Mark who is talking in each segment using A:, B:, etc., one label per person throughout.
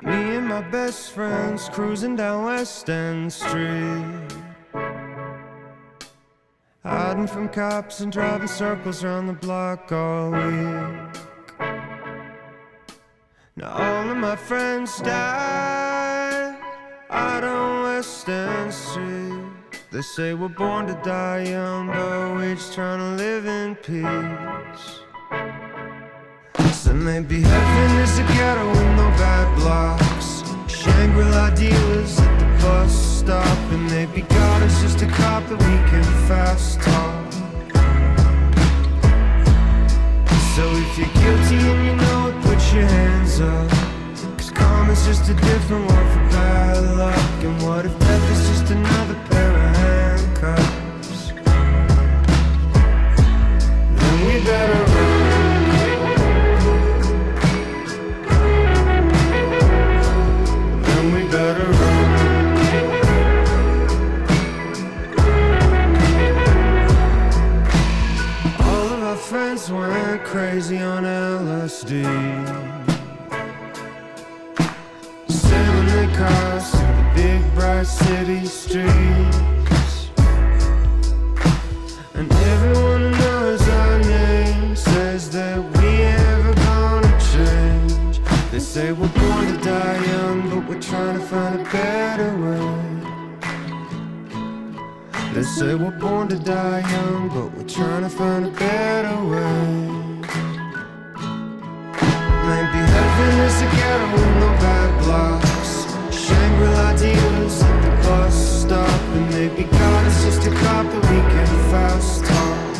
A: Me and my best friends cruising down West End Street, hiding from cops and driving circles around the block all week. Now all of my friends died out on West End Street. They say we're born to die young, but we're just trying to live in peace. So maybe heaven is a ghetto with no bad blocks, Shangri-La dealers at the bus stop, and maybe God is just a cop that we can fast talk. So if you're guilty and you know it, put your hands up, 'cause karma's just a different word for bad luck. And what if death is just another pair of handcuffs? Then we better run. Then we better run. All of our friends went crazy on LSD, sailing their cars through the big bright city streets. And everyone who knows our name says that we ever gonna change. They say we're born to die young, but we're trying to find a better way. They say we're born to die young, but we're trying to find a better way. Maybe heaven is a ghetto with no bad blocks, Shangri-La dealers at the bus stop, and maybe God is just a cop that we can fast talk.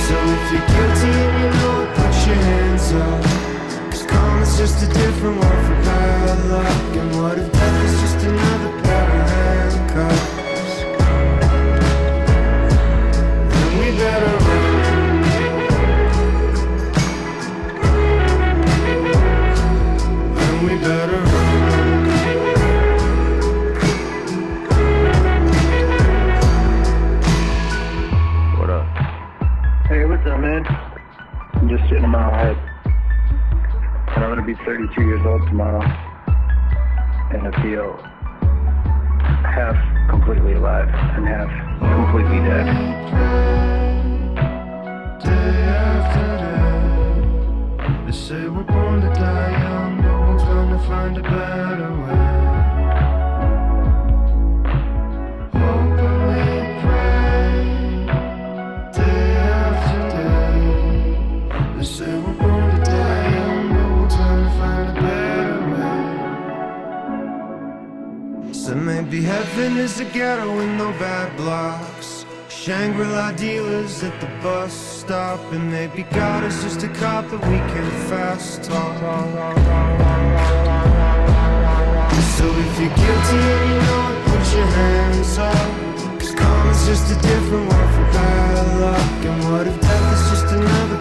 A: So if you're guilty and you know it, put your hands up, 'cause karma's just a different word for bad luck. And what if death is just another pair of handcuffs? Then we better run. Then we better run.
B: What up?
C: Hey, what's up, man? I'm just sitting in my head. And I'm gonna be 32 years old tomorrow. And I feel half completely alive and half completely dead.
A: Day after day, they say we're born to die young, but we're trying to find a better way. Hope and we pray, day after day. They say we're born to die young, but we're trying to find a better way. So maybe heaven is a ghetto with no bad blocks, Shangri-La dealers at the bus stop, and maybe God is just a cop that we can fast talk. So if you're guilty and you know it, put your hands up, 'cause karma's just a different word for bad luck. And what if death is just another